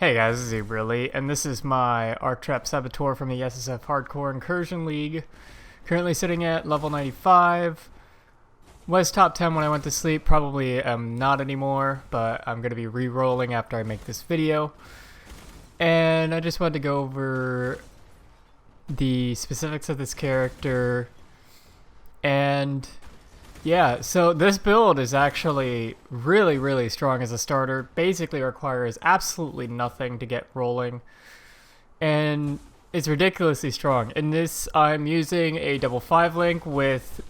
Hey guys, this is Theuberelite, and this is my Arc Trap Saboteur from the SSF Hardcore Incursion League. Currently sitting at level 95. Was top 10 when I went to sleep, probably am not anymore, but I'm going to be re-rolling after I make this video. And I just wanted to go over the specifics of this character. And yeah, so this build is actually really strong as a starter. Basically requires absolutely nothing to get rolling. And it's ridiculously strong. In this, I'm using a double 5 link with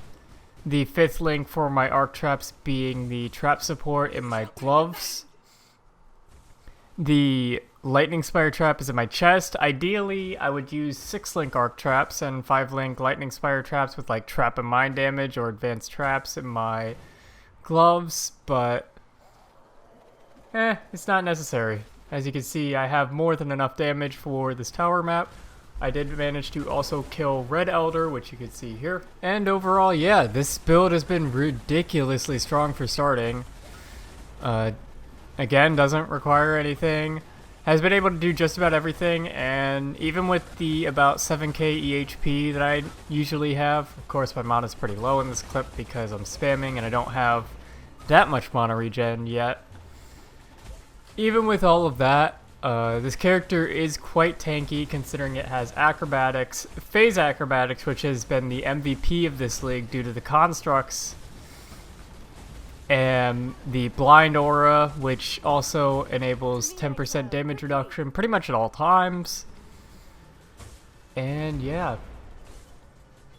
the 5th link for my arc traps being the trap support in my gloves. The lightning spire trap is in my chest. Ideally, I would use 6-link arc traps and 5-link lightning spire traps with like trap and mind damage or advanced traps in my gloves, but it's not necessary. As you can see, I have more than enough damage for this tower map. I did manage to also kill Red Elder, which you can see here. And overall, yeah, this build has been ridiculously strong for starting. Again, doesn't require anything. Has been able to do just about everything, and even with the about 7k EHP that I usually have, of course my mana is pretty low in this clip because I'm spamming and I don't have that much mana regen yet. Even with all of that, this character is quite tanky considering it has acrobatics, phase acrobatics, which has been the MVP of this league due to the constructs, and the blind aura, which also enables 10% damage reduction pretty much at all times. And yeah,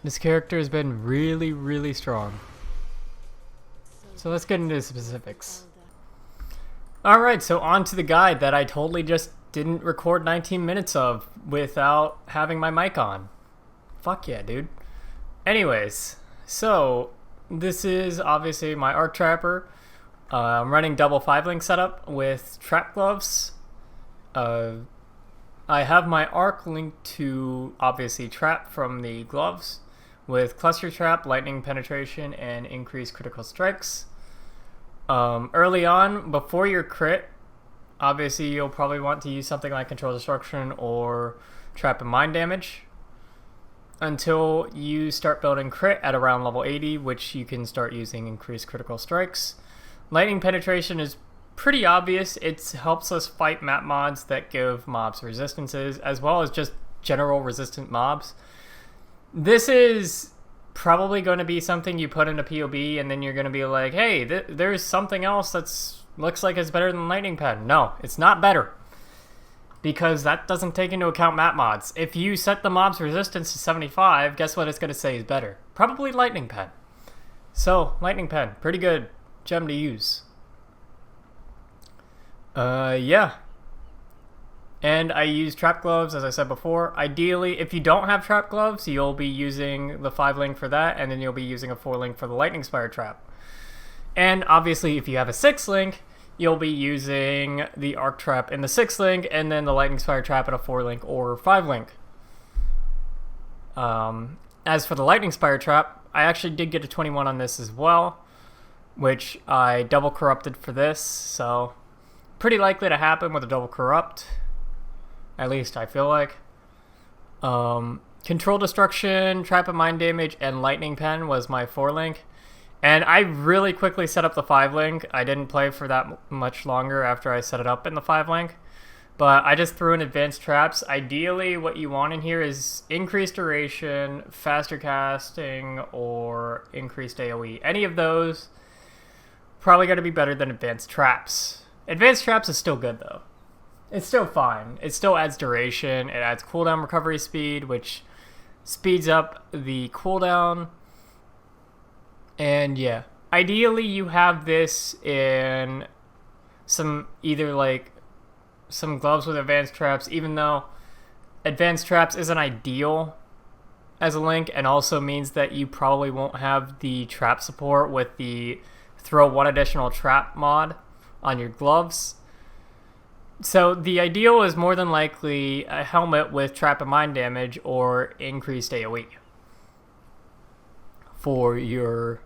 this character has been really strong. So let's get into the specifics. Alright, so on to the guide that I totally just didn't record 19 minutes of without having my mic on. Fuck yeah, dude. Anyways, so this is obviously my arc trapper. I'm running double 5-link setup with trap gloves. I have my arc linked to obviously trap from the gloves with cluster trap, lightning penetration, and increased critical strikes. Early on, before your crit, obviously you'll probably want to use something like control destruction or trap and mind damage until you start building crit at around level 80, which you can start using increased critical strikes. Lightning penetration is pretty obvious. It helps us fight map mods that give mobs resistances, as well as just general resistant mobs. This is probably going to be something you put into PoE and then you're going to be like, hey, there's something else that's looks like it's better than lightning pen. No, it's not better, because that doesn't take into account map mods. If you set the mob's resistance to 75, guess what it's going to say is better? Probably lightning pen. So lightning pen, pretty good gem to use. Yeah. And I use trap gloves, as I said before. Ideally, if you don't have trap gloves, you'll be using the 5-link for that, and then you'll be using a 4-link for the lightning spire trap. And obviously, if you have a 6-link, you'll be using the arc trap in the 6-link, and then the lightning spire trap at a 4-link or 5-link. As for the lightning spire trap, I actually did get a 21 on this as well, which I double corrupted for this, so pretty likely to happen with a double corrupt. At least I feel like. Control destruction, trap and mind damage, and lightning pen was my 4-link. And I really quickly set up the 5-link. I didn't play for that much longer after I set it up in the 5-link. But I just threw in advanced traps. Ideally, what you want in here is increased duration, faster casting, or increased AoE. Any of those probably going to be better than advanced traps. Advanced traps is still good though. It's still fine. It still adds duration. It adds cooldown recovery speed, which speeds up the cooldown. And yeah, ideally you have this in some either like some gloves with advanced traps, even though advanced traps isn't ideal as a link, and also means that you probably won't have the trap support with the throw 1 additional trap mod on your gloves. So the ideal is more than likely a helmet with trap and mind damage or increased AoE for your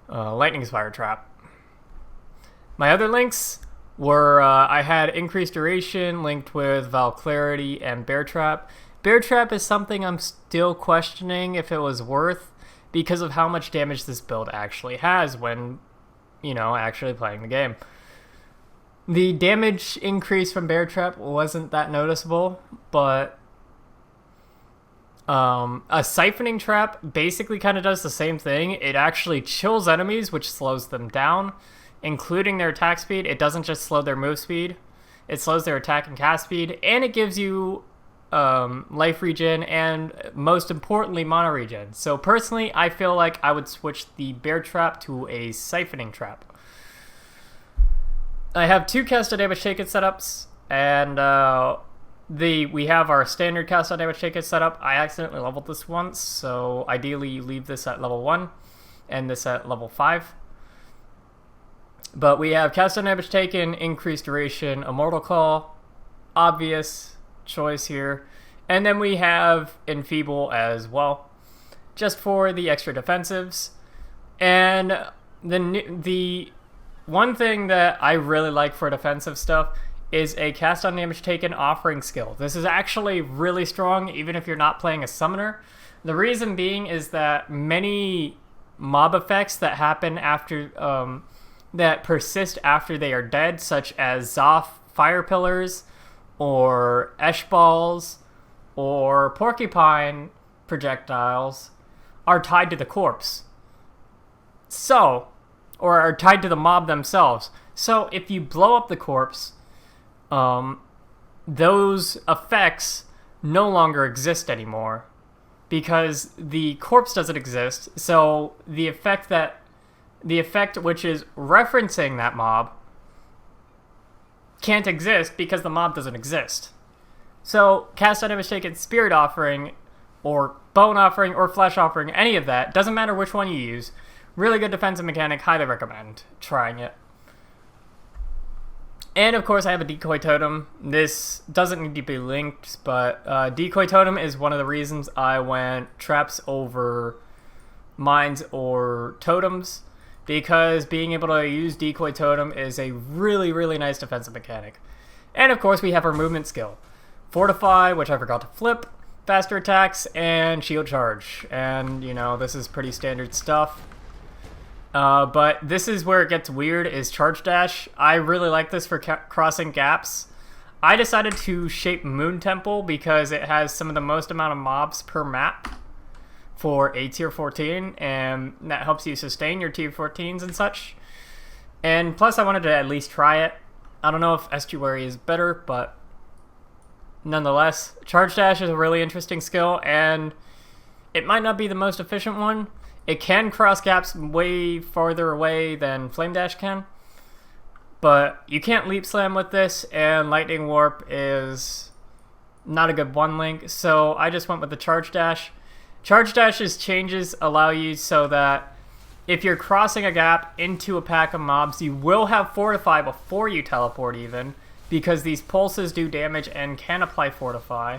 lightning spire trap. My other links where I had increased duration linked with Vaal Clarity and Bear Trap. Bear Trap is something I'm still questioning if it was worth, because of how much damage this build actually has when, you know, actually playing the game. The damage increase from Bear Trap wasn't that noticeable, but a Siphoning Trap basically kind of does the same thing. It actually chills enemies, which slows them down, including their attack speed. It doesn't just slow their move speed, it slows their attack and cast speed, and it gives you life regen, and most importantly, mana regen. So personally, I feel like I would switch the Bear Trap to a Siphoning Trap. I have 2 cast on damage taken setups, and we have our standard cast on damage taken setup. I accidentally leveled this once, so ideally you leave this at level 1 and this at level 5. But we have cast on damage taken, increased duration, Immortal Call, obvious choice here, and then we have Enfeeble as well, just for the extra defensives. And the one thing that I really like for defensive stuff is a cast on damage taken offering skill. This is actually really strong even if you're not playing a summoner. The reason being is that many mob effects that happen after that persist after they are dead, such as Zoth fire pillars or Esh balls or porcupine projectiles, are tied to the corpse. So, or are tied to the mob themselves. So if you blow up the corpse, those effects no longer exist anymore because the corpse doesn't exist. So the effect which is referencing that mob can't exist because the mob doesn't exist. So cast on damage taken, Spirit Offering, or Bone Offering, or Flesh Offering, any of that, doesn't matter which one you use. Really good defensive mechanic, highly recommend trying it. And of course I have a Decoy Totem. This doesn't need to be linked, but Decoy Totem is one of the reasons I went traps over mines or totems, because being able to use Decoy Totem is a really, really nice defensive mechanic. And of course we have our movement skill. Fortify, which I forgot to flip, faster attacks, and shield charge. And, you know, this is pretty standard stuff. But this is where it gets weird, is Charge Dash. I really like this for crossing gaps. I decided to shape Moon Temple because it has some of the most amount of mobs per map for a tier 14, and that helps you sustain your tier 14s and such. And plus I wanted to at least try it. I don't know if Estuary is better, but nonetheless, Charge Dash is a really interesting skill, and it might not be the most efficient one. It can cross gaps way farther away than Flame Dash can, but you can't Leap Slam with this, and Lightning Warp is not a good one link, so I just went with the Charge Dash. Charge Dash's changes allow you so that if you're crossing a gap into a pack of mobs, you will have Fortify before you teleport even, because these pulses do damage and can apply Fortify.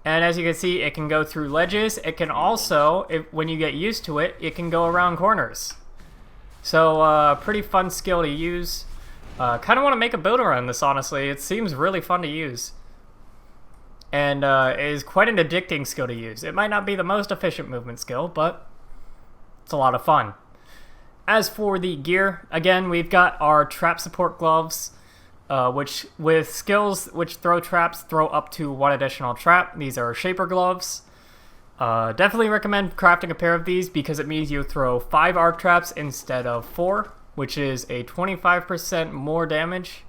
And as you can see, it can go through ledges. It can also, when you get used to it, it can go around corners. So, pretty fun skill to use. Kind of want to make a build around this, honestly. It seems really fun to use. And it is quite an addicting skill to use. It might not be the most efficient movement skill, but it's a lot of fun. As for the gear, again, we've got our Trap Support gloves, which with skills which throw traps, throw up to 1 additional trap. These are Shaper gloves. Definitely recommend crafting a pair of these because it means you throw 5 arc traps instead of 4, which is a 25% more damage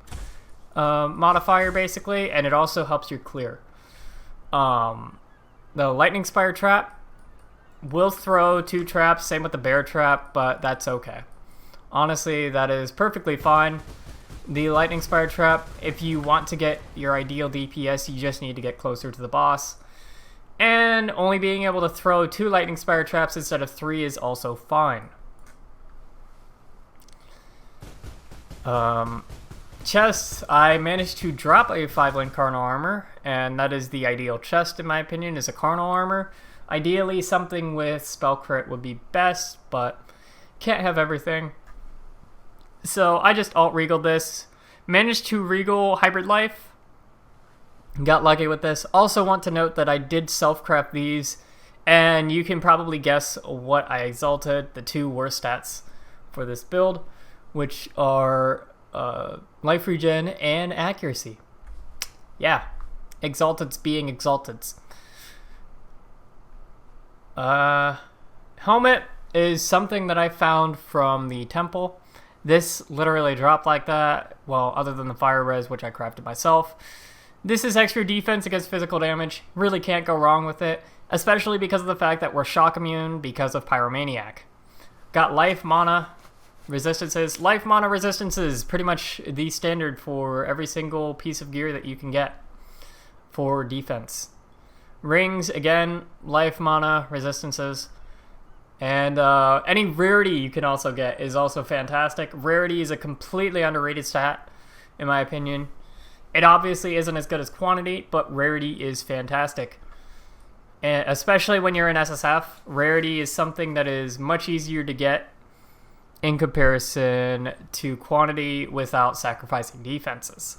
modifier basically, and it also helps you clear. The Lightning Spire trap will throw 2 traps, same with the Bear trap, but that's okay. Honestly, that is perfectly fine. The Lightning Spire trap, if you want to get your ideal DPS, you just need to get closer to the boss. And only being able to throw 2 Lightning Spire traps instead of 3 is also fine. Chests, I managed to drop a 5-link Carnal Armor, and that is the ideal chest in my opinion, is a Carnal Armor. Ideally something with Spell Crit would be best, but can't have everything. So I just alt-regaled this. Managed to Regal Hybrid Life. Got lucky with this. Also want to note that I did self-craft these, and you can probably guess what I exalted, the 2 worst stats for this build, which are life regen and accuracy. Yeah, exalteds being exalteds. Helmet is something that I found from the temple. This literally dropped like that, well, other than the fire res, which I crafted myself. This is extra defense against physical damage. Really can't go wrong with it, especially because of the fact that we're shock immune because of Pyromaniac. Got life, mana, resistances. Life, mana, resistances, pretty much the standard for every single piece of gear that you can get for defense. Rings, again, life, mana, resistances. And any rarity you can also get is also fantastic. Rarity is a completely underrated stat, in my opinion. It obviously isn't as good as quantity, but rarity is fantastic. And especially when you're in SSF, rarity is something that is much easier to get in comparison to quantity without sacrificing defenses.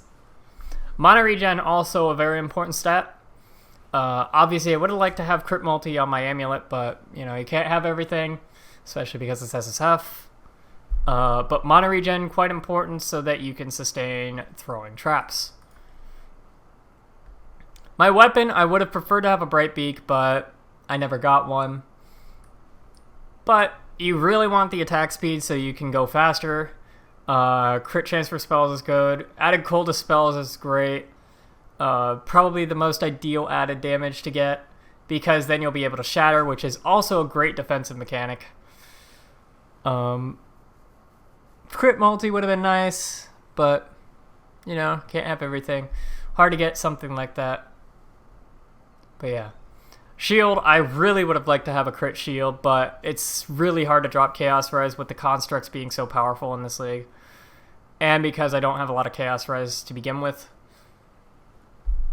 Mana regen, also a very important stat. Obviously, I would have liked to have crit multi on my amulet, but you can't have everything, especially because it's SSF. But mana regen, quite important so that you can sustain throwing traps. My weapon, I would have preferred to have a Bright Beak, but I never got one. But you really want the attack speed so you can go faster. Crit chance for spells is good. Added cold to spells is great. Probably the most ideal added damage to get, because then you'll be able to shatter, which is also a great defensive mechanic. Crit multi would have been nice, but can't have everything. Hard to get something like that. But yeah. Shield, I really would have liked to have a crit shield, but it's really hard to drop Chaos Res with the constructs being so powerful in this league. And because I don't have a lot of Chaos Res to begin with.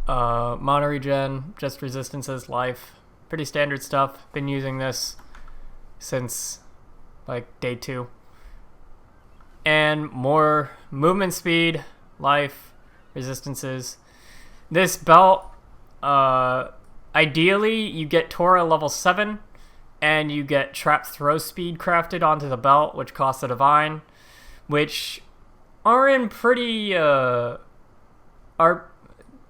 Mana regen, just resistances, life. Pretty standard stuff. Been using this since like day 2. And more movement speed, life, resistances. This belt, ideally you get Torah level 7 and you get Trap Throw Speed crafted onto the belt, which costs a Divine, which are in pretty,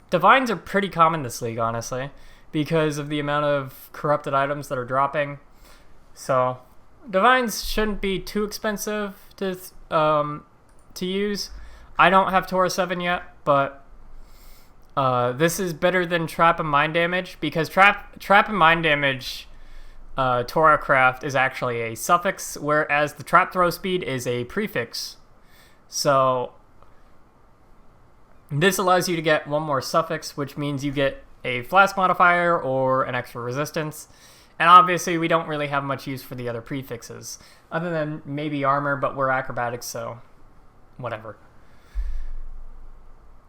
Divines are pretty common this league, honestly, because of the amount of corrupted items that are dropping. So Divines shouldn't be too expensive to use. I don't have Torah 7 yet, but this is better than Trap and Mind Damage, because Trap and Mind Damage Torah craft is actually a suffix, whereas the Trap Throw Speed is a prefix. So this allows you to get one more suffix, which means you get a Flask modifier or an extra resistance. And obviously we don't really have much use for the other prefixes, other than maybe armor, but we're acrobatics, so whatever.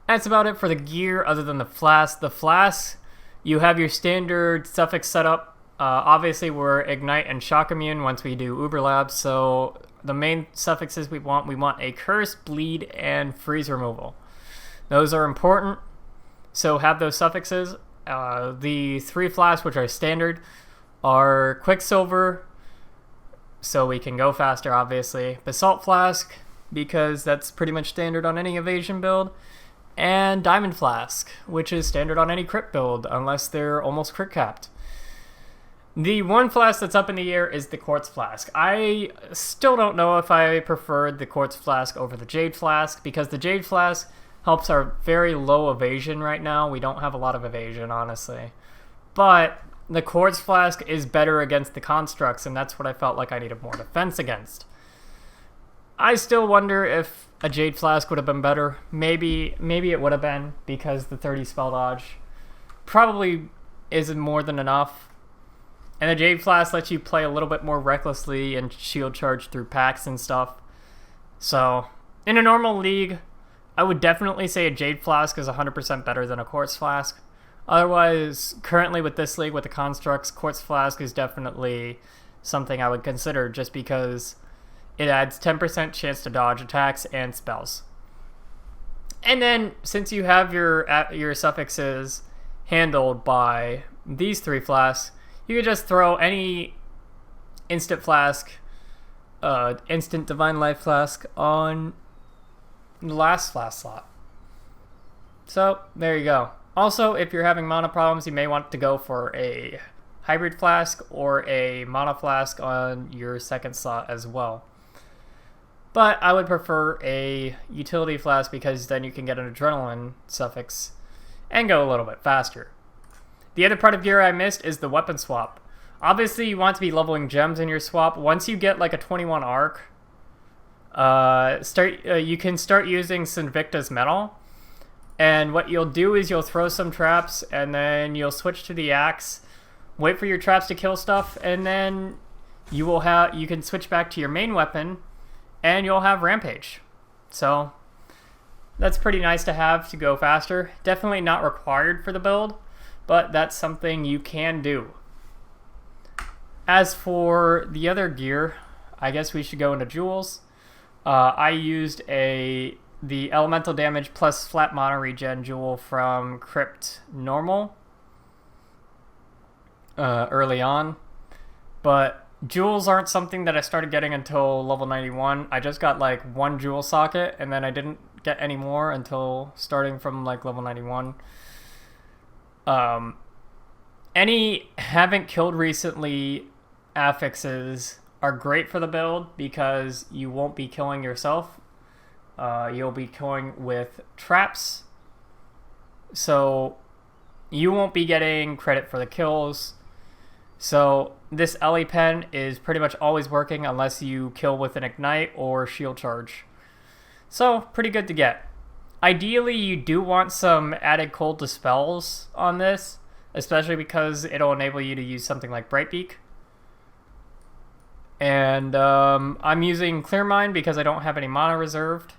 That's about it for the gear, other than the flask. The flask, you have your standard suffix setup. Obviously, we're Ignite and Shock Immune once we do Uber Labs, so the main suffixes we want a Curse, Bleed, and Freeze Removal. Those are important, so have those suffixes. The 3 flasks, which are standard, are Quicksilver, so we can go faster, obviously. Basalt Flask, because that's pretty much standard on any evasion build. And Diamond Flask, which is standard on any crit build, unless they're almost crit capped. The one flask that's up in the air is the Quartz Flask. I still don't know if I preferred the Quartz Flask over the Jade Flask, because the Jade Flask helps our very low evasion right now. We don't have a lot of evasion, honestly. But the Quartz Flask is better against the constructs, and that's what I felt like I needed more defense against. I still wonder if a Jade Flask would have been better. Maybe it would have been, because the 30 spell dodge probably isn't more than enough. And the Jade Flask lets you play a little bit more recklessly and shield charge through packs and stuff. So, in a normal league, I would definitely say a Jade Flask is 100% better than a Quartz Flask. Otherwise, currently with this league, with the constructs, Quartz Flask is definitely something I would consider, just because it adds 10% chance to dodge attacks and spells. And then, since you have your suffixes handled by these 3 flasks, you can just throw any instant flask, instant divine life flask on the last flask slot. So, there you go. Also, if you're having mana problems, you may want to go for a hybrid flask or a mana flask on your second slot as well. But I would prefer a utility flask because then you can get an adrenaline suffix and go a little bit faster. The other part of gear I missed is the weapon swap. Obviously, you want to be leveling gems in your swap. Once you get like a 21 arc, you can start using Sinvicta's metal. And what you'll do is you'll throw some traps and then you'll switch to the axe, wait for your traps to kill stuff, and then you can switch back to your main weapon and you'll have Rampage. So that's pretty nice to have to go faster. Definitely not required for the build, but that's something you can do. As for the other gear, I guess we should go into jewels. I used the elemental damage plus flat mana regen jewel from Crypt Normal early on, but jewels aren't something that I started getting until level 91. I just got like 1 jewel socket, and then I didn't get any more until starting from like level 91. Any haven't killed recently affixes are great for the build because you won't be killing yourself. You'll be killing with traps, so you won't be getting credit for the kills. So this Ellie pen is pretty much always working unless you kill with an ignite or shield charge. So pretty good to get. Ideally, you do want some added cold dispels on this, especially because it'll enable you to use something like Brightbeak. And I'm using Clear Mind because I don't have any mana reserved.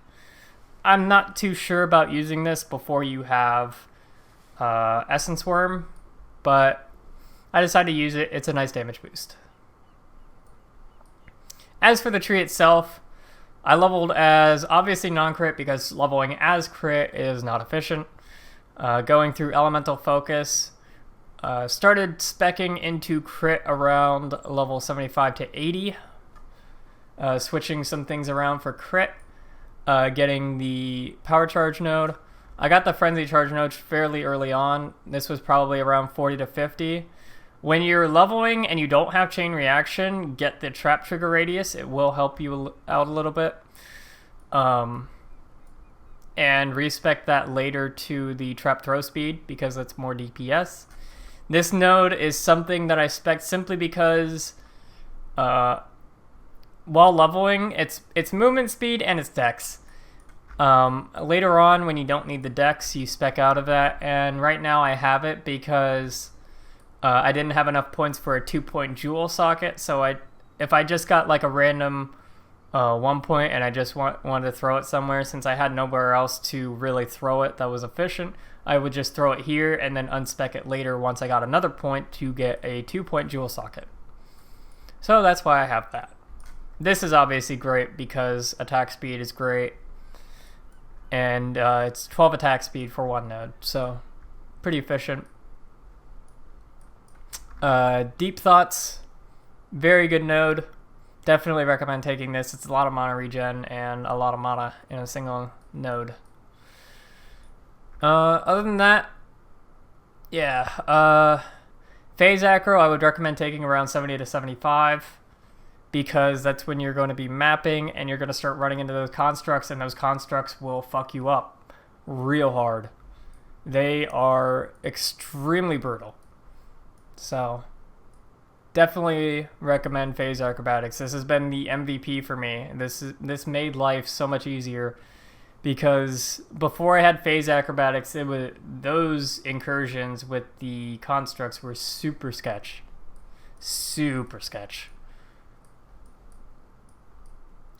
I'm not too sure about using this before you have Essence Worm, but I decided to use it. It's a nice damage boost. As for the tree itself, I leveled as obviously non-crit because leveling as crit is not efficient. Going through Elemental Focus, started speccing into crit around level 75 to 80. Switching some things around for crit. Getting the Power Charge node. I got the Frenzy Charge node fairly early on. This was probably around 40 to 50. When you're leveling and you don't have Chain Reaction, get the Trap Trigger Radius. It will help you out a little bit. And respec that later to the Trap Throw Speed because that's more DPS. This node is something that I spec simply because while leveling, it's movement speed and it's dex. Later on, when you don't need the dex, you spec out of that. And right now I have it because I didn't have enough points for a 2-point jewel socket. So if I just got like a random 1 point and I just wanted to throw it somewhere, since I had nowhere else to really throw it that was efficient, I would just throw it here and then unspec it later once I got another point to get a 2-point jewel socket. So that's why I have that. This is obviously great because attack speed is great, and it's 12 attack speed for 1 node, so pretty efficient. Deep Thoughts, very good node. Definitely recommend taking this. It's a lot of mana regen and a lot of mana in a single node. Other than that, yeah, Phase Acro I would recommend taking around 70 to 75 because that's when you're going to be mapping and you're going to start running into those constructs, and those constructs will fuck you up real hard. They are extremely brutal. So definitely recommend Phase Acrobatics. This has been the MVP for me. This made life so much easier because before I had Phase Acrobatics, those incursions with the constructs were super sketch. Super sketch.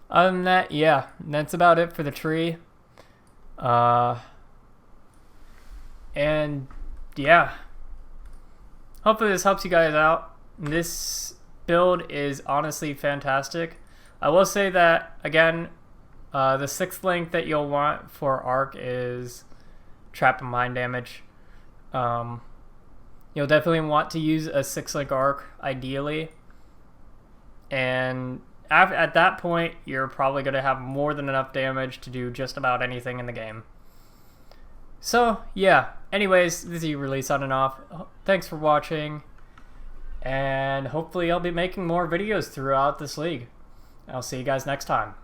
Other than that, yeah, that's about it for the tree. And yeah, hopefully this helps you guys out. This build is honestly fantastic. I will say that, again, The 6th link that you'll want for Arc is Trap and Mind Damage. You'll definitely want to use a 6-link Arc, ideally. And at that point, you're probably going to have more than enough damage to do just about anything in the game. So, yeah. Anyways, this is Release on and off. Thanks for watching. And hopefully I'll be making more videos throughout this league. I'll see you guys next time.